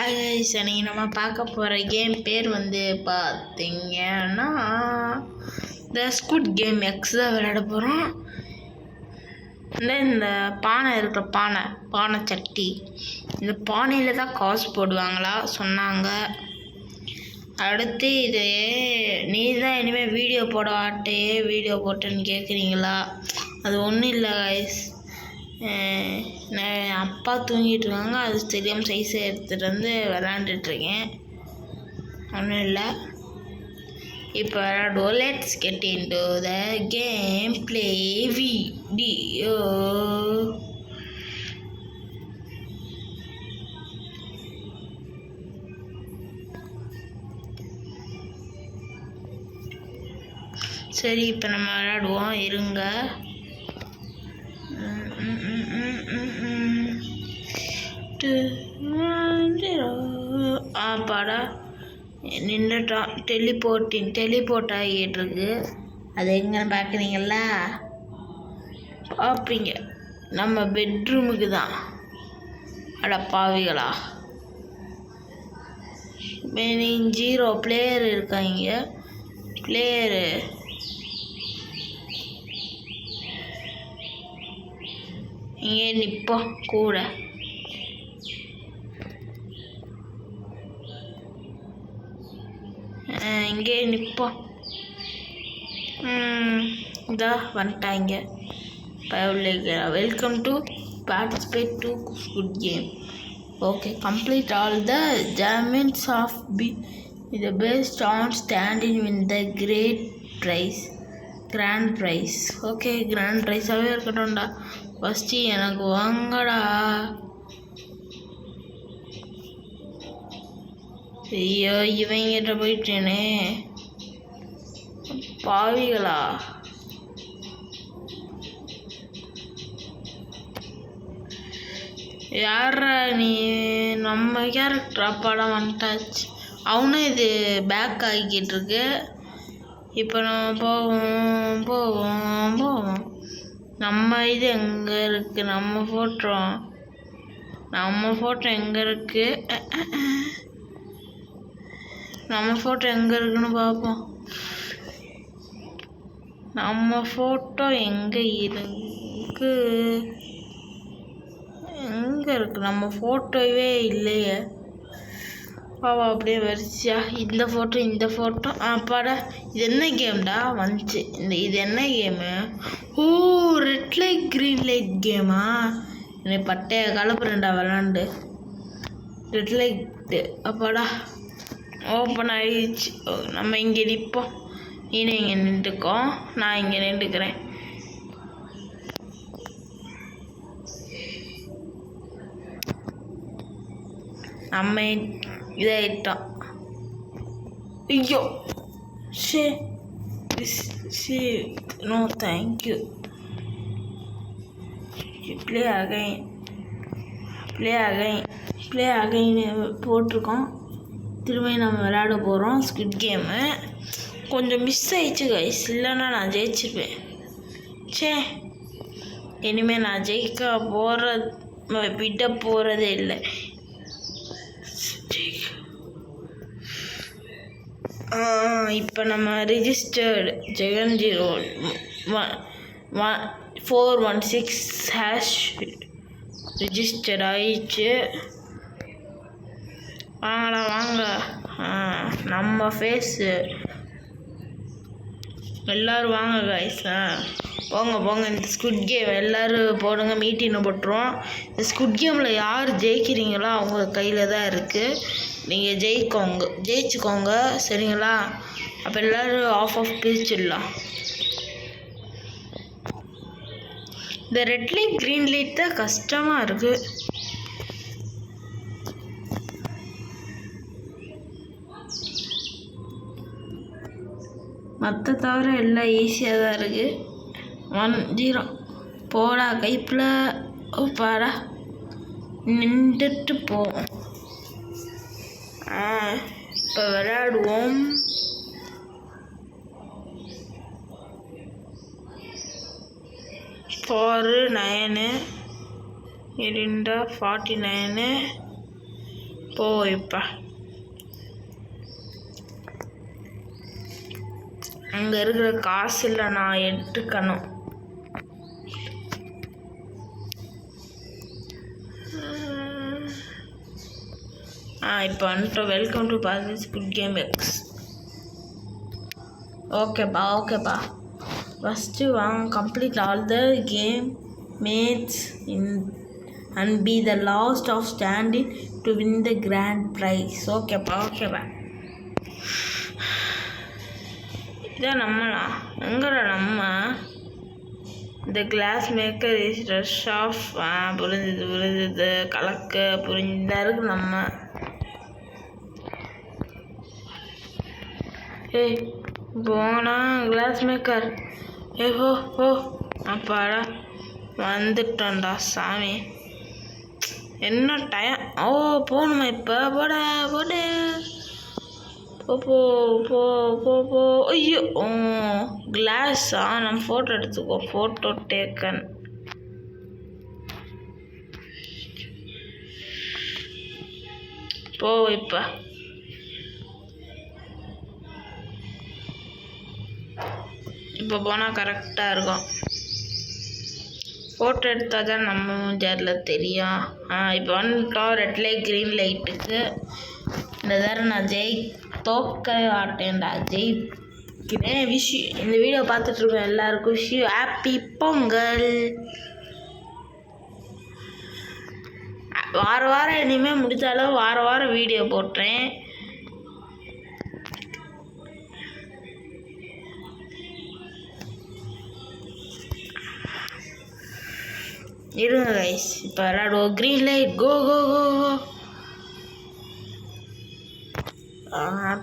Hi guys, இன்னைக்கு நம்ம பார்க்க போகிற கேம் பேர் பார்த்தீங்கன்னா த ஸ்குட் கேம் எக்ஸ் தான் விளையாட போகிறோம். இந்த பானை இருக்கிற பானை சட்டி, இந்த பானையில் தான் காசு போடுவாங்களா சொன்னாங்க. அடுத்து இது நீ தான் இனிமேல் வீடியோ வீடியோ போட்டேன்னு கேட்குறீங்களா? அது ஒன்றும் இல்லை கைஸ், நான் அப்பா தூங்கிட்டு இருக்காங்க, அது தெரியாமல் சைஸை எடுத்துகிட்டு வந்து விளாண்டுட்ருக்கேன். ஒன்றும் இல்லை, இப்போ விளாடுவோம். Let's get into the game play video. சரி, இப்போ நம்ம விளாடுவோம், இருங்க. பாடா நின்றுட்டான். டெலிபோர்ட் ஆகிட்டு இருக்கு. அது எங்கன்னு பார்க்குறீங்களா? பார்ப்பீங்க, நம்ம பெட்ரூமுக்கு தான். அட பாவிகளா, 0 பிளேயர் இருக்காங்க. பிளேயரு இங்கே நிற்போம் கூட. இங்கே நிற்போம். இதா வந்துட்டாங்க. Welcome to participate to good game. Okay, complete all the judgements of the best on standing win the grand prize. Okay, grand ப்ரைஸாகவே இருக்கட்டும்டா. ஃபஸ்ட்டு எனக்கு வாங்கடா. ஐயோ, இவங்கிட்ட போயிட்டேனே, பாவிகளா. யாரா நீ? நம்ம கேரக்டர் அப்பாலாம் வந்துட்டாச்சு. அவனும் இது பேக் ஆகிக்கிட்டு இருக்கு. இப்போ நம்ம போவோம். நம்ம இது எங்கே இருக்குது? நம்ம ஃபோட்டோ எங்கே இருக்குது? நம்ம ஃபோட்டோ எங்கே இருக்குன்னு பார்ப்போம். நம்ம ஃபோட்டோ எங்கே இருக்கு? நம்ம ஃபோட்டோவே இல்லையே. பாவா, அப்படியே வரிசையா இந்த ஃபோட்டோ. அப்பாடா, இது என்ன கேம்டா வந்துச்சு? இது என்ன கேமு? ஓ, ரெட் லைட் க்ரீன் லைட் கேமா? எனக்கு பட்டைய கலப்புறேன்டா விளாண்டு. ரெட் லைட்டு, அப்பாடா ஓப்பன் ஆகிடுச்சு. நம்ம இங்கே நிற்போம். நீனும் இங்கே நின்றுக்கோம், நான் இங்கே நின்றுக்கிறேன். நம்ம இதாகிட்டோம். ஐயோ, நோ தேங்க்யூ. ப்ளே அகைன் போட்டிருக்கோம். திரும்ப நம்ம விளையாட போகிறோம் ஸ்குட் கேமு. கொஞ்சம் மிஸ் ஆயிடுச்சு கைஸ், இல்லைன்னா நான் ஜெயிச்சிருப்பேன். இனிமேல் நான் விட போகிறதே இல்லை. இப்போ நம்ம ரிஜிஸ்டர்டு 7011416 ரிஜிஸ்டர் ஆயிடுச்சு. வாங்க. நம்ம ஃபேஸு எல்லோரும் வாங்க கைஸ். போங்க. இந்த ஸ்குட் கேம் எல்லோரும் போடுங்க, மீட்டிங் போட்டுருவோம். இந்த ஸ்குட் கேமில் யார் ஜெயிக்கிறீங்களோ அவங்க கையில் தான் இருக்குது. நீங்கள் ஜெயிச்சுக்கோங்க, சரிங்களா? அப்போ எல்லோரும் ஆஃப் பிரிச்சிடலாம். இந்த ரெட் லைட் க்ரீன் லைட் தான் கஷ்டமாக இருக்குது. மற்ற தவிர எல்லாம் ஈஸியாக தான் இருக்குது. 1-0 போடா கைப்பில். பாடா, நின்றுட்டு போவோம். இப்போ விளையாடுவோம். for 9 49 போ இப்போ அங்கே இருக்கிற காசு இல்லை, நான் எடுத்துக்கணும். இப்போ வந்துட்டோம். Welcome to paradise good game X. ஓகேப்பா ஃபஸ்ட்டு வாங்க, complete all the game mates in and be the last of standing to win the grand prize. ஓகேப்பா இதான் நம்மளா? எங்கடா நம்ம? இந்த glass maker is rush off. புரிஞ்சுது கலக்க புரிஞ்சுதா இருக்கு நம்ம. ஏய் போனா கிளாஸ் மேக்கர். ஓ அப்பாடா வந்துட்டோண்டா சாமி. என்ன டைம்? போகணுமா இப்போ? போடு போ. ஐயோ கிளாஸா? நம்ம ஃபோட்டோ எடுத்துக்கோ. Photo taken. போ இப்போ போனால் கரெக்டாக இருக்கும். ஃபோட்டோ எடுத்தால் தான் நம்ம ஜேரில் தெரியும். இப்போ வந்துட்டோம் ரெட் லைட் க்ரீன் லைட்டுக்கு. இந்த தடவை நான் தோக்க ஆட்டேன்டா, ஜெயிக்கிறேன். இந்த வீடியோ பார்த்துட்ருக்கோம் எல்லாருக்கும் விஷயம் ஹாப்பி பொங்கல். வாரம் இனிமேல் முடிஞ்சாலும் வாரம் வீடியோ போட்டுறேன். இருங்க கைஸ், இப்போ விளாடுவோம். க்ரீன் லைட் கோ.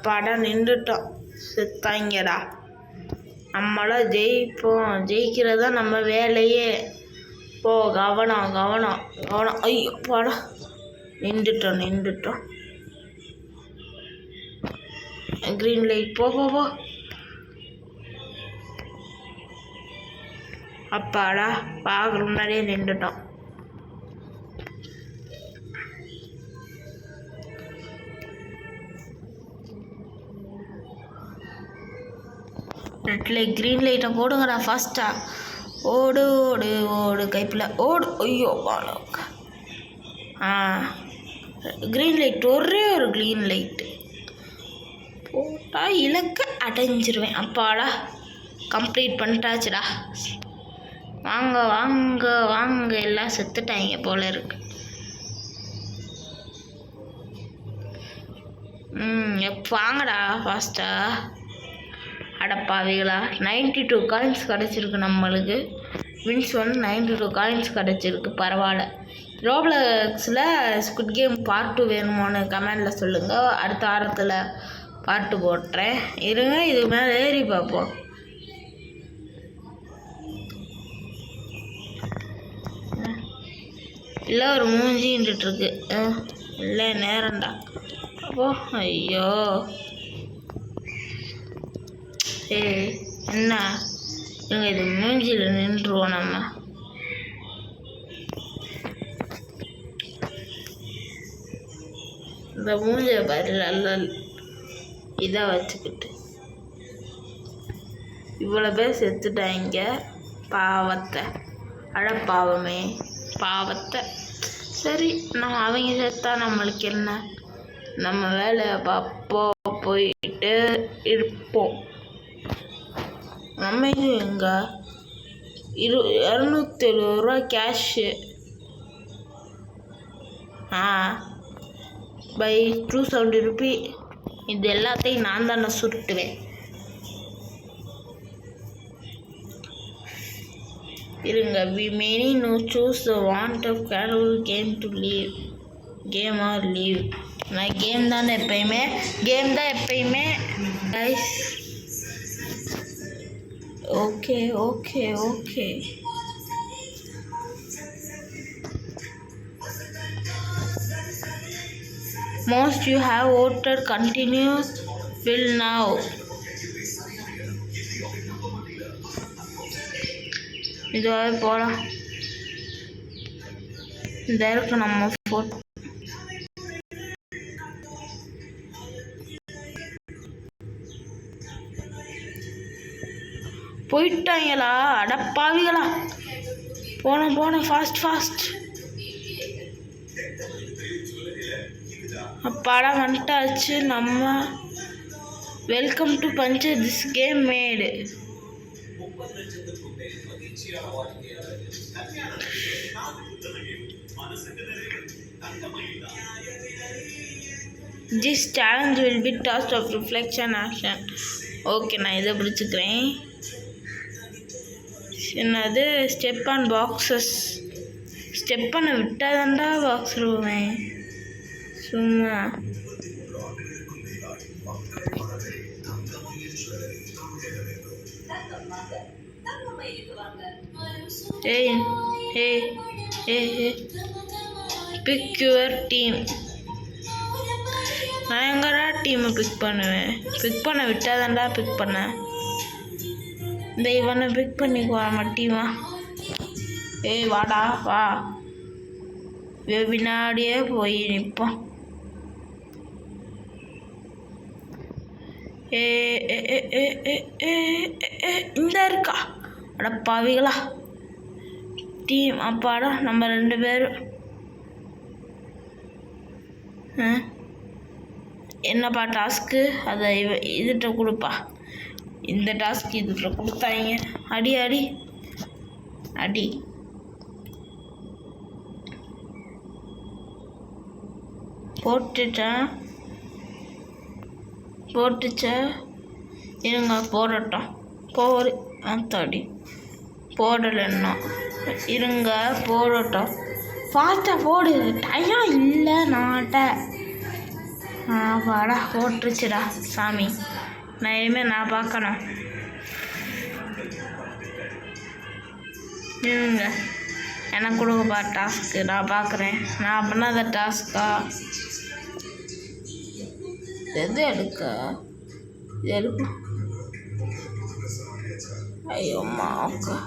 படம் நின்றுட்டோம். செத்தாங்கடா. நம்மளாம் ஜெயிக்கிறதா நம்ம வேலையே. போ கவனம். ஐயோ படம் நின்றுட்டோம். க்ரீன் லைட் போ. அப்பாடா பார்க்குற முன்னாடியே நின்றுட்டோம். ரெட் லைட் க்ரீன் லைட்டை போடுங்கடா ஃபாஸ்ட்டாக. ஓடு கைப்பில் ஓடு. ஐயோ க்ரீன் லைட், ஒரே ஒரு க்ரீன் லைட்டு போட்டால் இலக்கை அடைஞ்சிருவேன். அப்பாடா கம்ப்ளீட் பண்ணிட்டாச்சுடா. வாங்க எல்லாம் செத்துட்டாங்க போல இருக்கு. வாங்கடா ஃபாஸ்டா. அடப்பாவிகளா, 92 காயின்ஸ் கிடச்சிருக்கு நம்மளுக்கு. வின்ஸ் 92 காயின்ஸ் கிடச்சிருக்கு, பரவாயில்ல. ரோப்ளக்ஸில் ஸ்குட் கேம் பார்ட் 2 வேணுமோன்னு கமெண்டில் சொல்லுங்கள். அடுத்த வாரத்தில் பார்ட் 2 போட்டுறேன். இருங்க, இது மேலே ஏறி பார்ப்போம். இல்லை ஒரு மூஞ்சின்ட்டுருக்கு. இல்லை நேரம்டா. அப்போ ஐயோ என்ன இவங்க இது மூஞ்சியில் நின்றுவோம் நம்ம. இந்த மூஞ்சியை பாரு, நல்ல இதாக வச்சுக்கிட்டு இவ்வளோ பேர் செத்துட்டாங்க. பாவத்தை பாவத்தை. சரி, நம்ம அவங்க செத்தா நம்மளுக்கு என்ன? நம்ம வேலையை பார்ப்போம், போயிட்டு இருப்போம். நம்ம இது எங்க 270 ரூபா கேஷு. By 270 rupee. இது எல்லாத்தையும் நான் தானே சுருட்டுவேன். இருங்க, we may not choose the want of carol game to leave game or leave. நான் கேம் தான் எப்பயுமே guys. Okay. Most you have voted continue will now. இதுவாக போகலாம். இந்த இருக்கு நம்ம ஃபோட்டோ. போயிட்டாங்களா? அடப்பாவிகளா! போன ஃபாஸ்ட். அப்பாடா வந்துட்டாச்சு நம்ம. Welcome to puncher this game mode. This challenge will be task of reflection action. Okay, நான் இதை பிடிச்சிக்கிறேன். என்னது ஸ்டெப் ஆன் பாக்ஸஸ். ஸ்டெப் பண்ண விட்டாதான்டா பாக்ஸ் வருவேன். சும்மா பிக் யுவர் டீம். நான் எங்கடா டீமை பிக் பண்ணுவேன்? பிக் பண்ண விட்டாதான்டா பிக் பண்ணேன். இந்த இவனை பிக் பண்ணிக்குவா நம்ம டீமா. வாடா வா. பின்னாடியே போய் நிற்போம். இந்த இருக்கா? அட பாவிகளா டீம். அப்பாடா நம்ம 2 பேரும். என்னப்பா டாஸ்க்கு? அதை இதுகிட்ட கொடுப்பா. இந்த டாஸ்க் இதுகிட்ட கொடுத்தாங்க. அடி போட்டுச்சா? இருங்க போடட்டும். ஆத்தாடி போடலைன்னா இருங்க போடட்டும். ஃபாஸ்ட்டாக போடு, டைம் இல்லை நாட்ட. வாடா போட்டுருச்சுடா சாமி. நான் இனிமேல் நான் பார்க்கணும். இருங்க எனக்கு கொடுங்கப்பா டாஸ்க்கு. நான் பார்க்குறேன். நான் பண்ணாத டாஸ்க்கா? எது எடுக்க? இது எடுக்க. ஐயோ மாக்கா.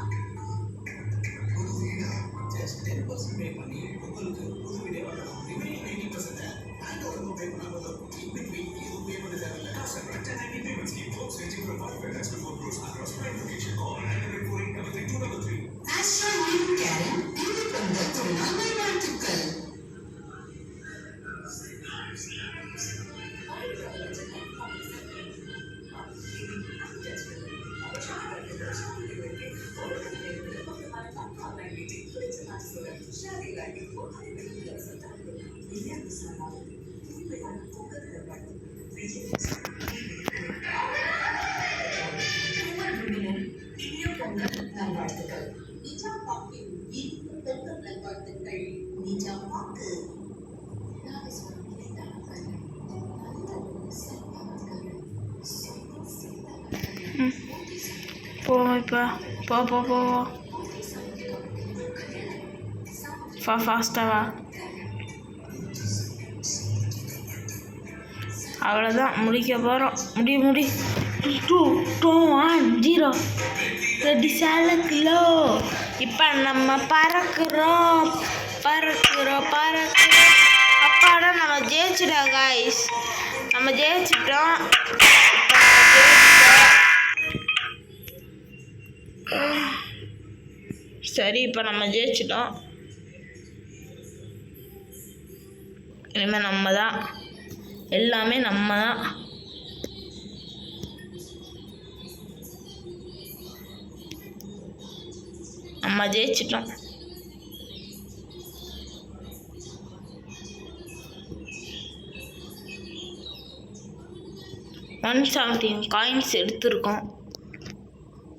போப்பா போ ஃபாஸ்ட்டாக வா. அவ்வளோதான், முடிக்க போகிறோம். முடி 2 1 0 ரெடி சாலக்கிலோ. இப்போ நம்ம பறக்கிறோம். அப்பாடா நம்ம ஜெயிச்சிட்டோம் காய்ஸ். நம்ம ஜெயிச்சிட்டோம். சரி, இப்போ நம்ம ஜெயிச்சிட்டோம். இனிமேல் நம்ம தான், எல்லாமே நம்ம தான். நம்ம ஜெயிச்சிட்டோம். $117 காயின்ஸ் எடுத்திருக்கோம்.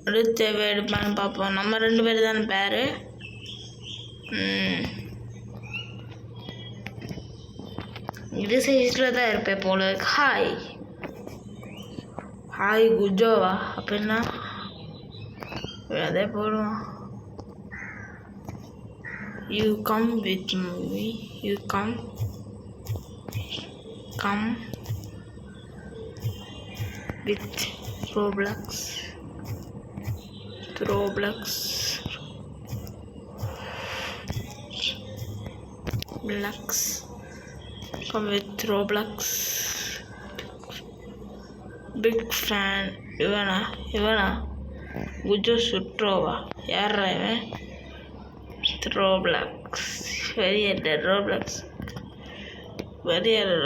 அடுத்து எடுப்பான்னு பார்ப்போம். நம்ம 2 பேர் தானே பேர். இது சைஸில் தான் இருப்பேன் போல. ஹாய் குஜோவா அப்படின்னா அதே போடுவோம். You come with me. You come with Roblox. Come with Roblox. Big fan. இவனா குஜோ சுட்ரோவா யாரா இவன்? ரோப்ளாக்ஸ் வெறியர் ரோப்ளாக்ஸ்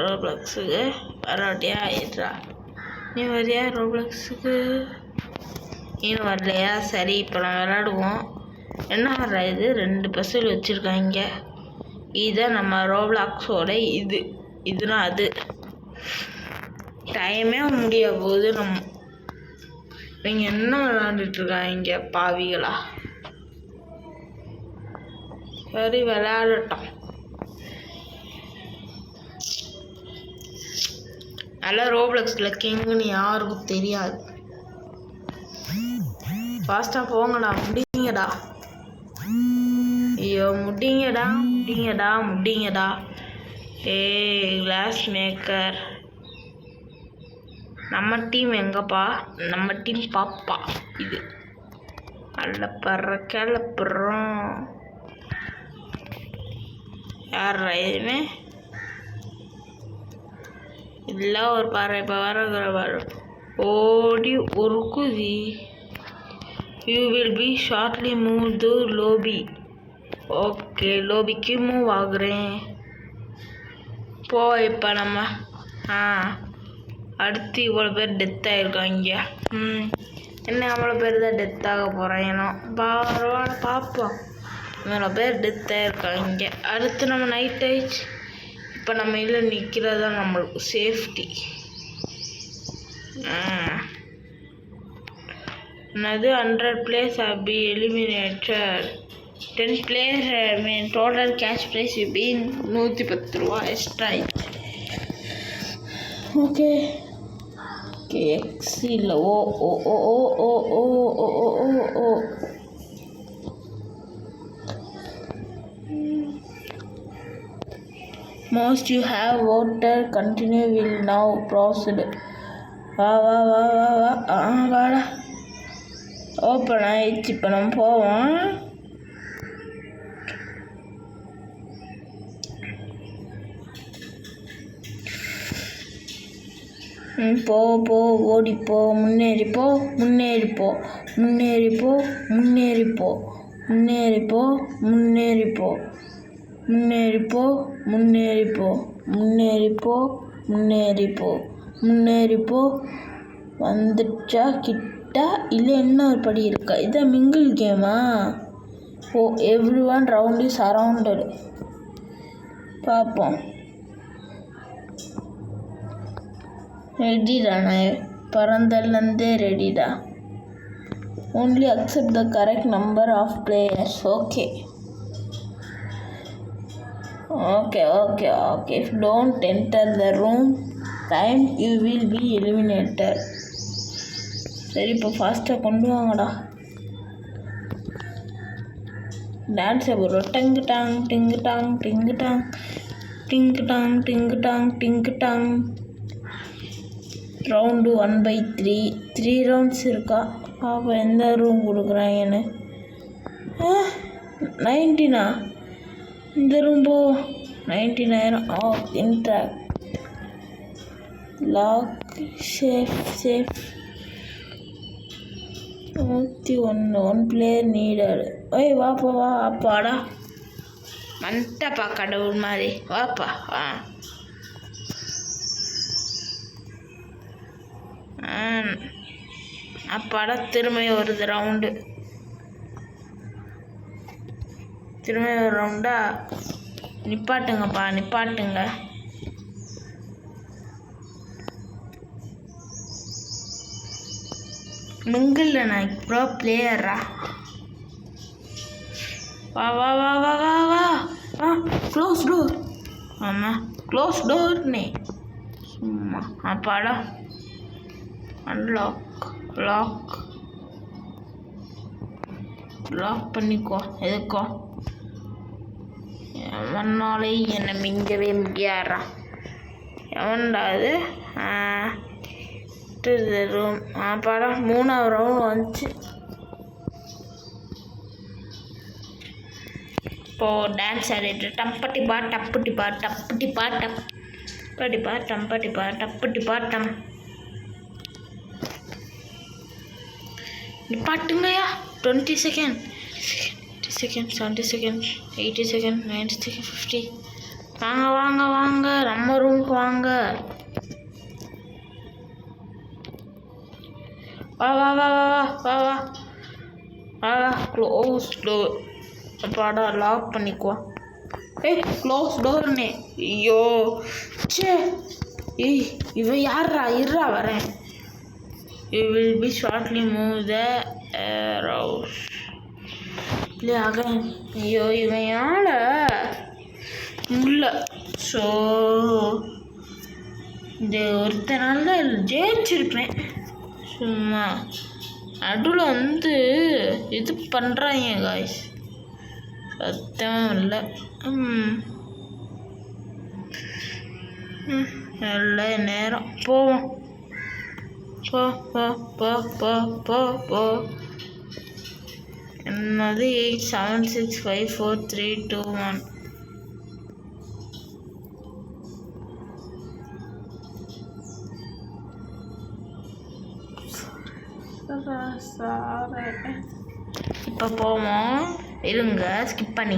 ரோப்ளாக்ஸுக்கு வராட்டியா ஆயிடுறா. நீ வரியா ரோப்ளாக்ஸுக்கு? இன்னும் வரலையா? சரி, இப்போ நான் விளாடுவோம். என்ன வர்றா இது? 2 பசில் வச்சுருக்காங்க. இதுதான் நம்ம ரோப்ளாக்ஸோட இதுனா அது டைமே முடிய போகுது. இவங்க என்ன விளாண்டுட்ருக்காங்க பாவிகளா? சரி, விளையாடட்டும். நல்லா ரோப்ளக்ஸில் கிங்குன்னு யாருக்கும் தெரியாது. ஃபாஸ்ட்டாக போங்கடா, முடிங்கடா. ஐயோ, முடிங்கடா. Class maker. நம்ம டீம் எங்கப்பா? நம்ம டீம் பாப்பா. இது கிளப்புறோம். யார் இதுமே இல்லை. ஒரு பாரு, இப்போ வர ஓடி ஒரு குதி. You will be shortly move to lobby. Okay, லோபிக்கு மூவ் ஆகுறேன். போ. இப்போ நம்ம அடுத்து இவ்வளோ பேர் டெத் ஆகிருக்காங்க. என்ன அவ்வளோ பேர் தான் டெத் ஆக போகிறேன். பரவாயில்ல, பார்ப்போம். இவ்வளோ பேர் டெத் ஆகிருக்காங்க. அடுத்து நம்ம நைட் ஆயிடுச்சு. இப்போ நம்ம இல்லை நிற்கிறது தான் நம்மளுக்கு சேஃப்டி. என்னது 100 players have been eliminated. 10 players have been total cash prize will be 110 ரூபா எக்ஸ்ட்ரா. ஓகே எக்ஸ் இல்லை. ஓ most you have voted continue will now proceed. வா வாடா. ஓப்பன் ஆயிடுச்சு. இப்போ நம்ம போவோம். போ ஓடிப்போ. முன்னேறிப்போ. வந்துச்சா கிட்ட? இல்லை, என்ன ஒரு படி இருக்கா? இதான் மிங்கிள் கேமா? ஓ, எவ்ரி ஒன் ரவுண்ட் இஸ் அரவுண்டட். பார்ப்போம். ரெடிடா, நான் பறந்தலேருந்தே ரெடிடா. only accept the correct number of players. okay. If don't enter the room time you will be eliminated. சரி, இப்போ ஃபாஸ்ட்டாக கொண்டு வாங்கடா. டான்ஸை போடுறோம். டிங்கு டாங். ரவுண்டு 1/3. 3 ரவுண்ட்ஸ் இருக்கா? அப்போ எந்த ரூம் கொடுக்குறாங்கன்னு. 19 இந்த ரூம் போ. 19,000. Interact lock safe 101 player needed. ஓய், வாப்பா வா. அப்பாடா வந்துட்டப்பா, கடவுள் மாதிரி. வாப்பா வா. அப்பாடா, திரும்ப ஒரு ரவுண்டு. திரும்ப ஒரு ரவுண்டா? நிப்பாட்டுங்க. மிங்கிள் நான் ப்ரோ பிளேயரா? வா. Close door. ஆமாம், க்ளோஸ் டோர்னே சும்மா. அப்பாடா, லாக் பண்ணிக்கோ. எதுக்கோ எவனாலே என்னை மிங்கவே முடியாரா? எவன்டா அது? ரூம். அப்பாடா, 3வது ரவுண்ட் வந்துச்சு. இப்போ டான்ஸ் ஆடிட்டு டம்பட்டி பாட்டம். நிப்பாட்டுங்கய்யா. 20 second, 50 second, 70 second, 80 second, 90 second, 50. வாங்க வாங்க வாங்க, நம்ம ரூமுக்கு வாங்க. வா வா வா வா வா வா வா வா. Close door. அப்பாடா லாக் பண்ணிக்குவா. ஏய் க்ளோஸ் டோர்னே. ஐயோ சே. ஏய் இவன் யாரா? இருறா வரேன். You will be shortly move the arrows. Play again. ஐயோ இவன் யார முல்ல. ஸோ இந்த ஒருத்தனால தான் ஜெயிச்சிருப்பேன். சும்மா நடுவில் வந்து இது பண்ணுறாங்க காய்ஸ். சத்தம் இல்லை. நல்ல நேரம் போவோம். போ போ போ போ போ போ. என்னது 8 7 6 5 4 3 2 1. இப்போ போவோம். இருங்க ஸ்கிப் பண்ணி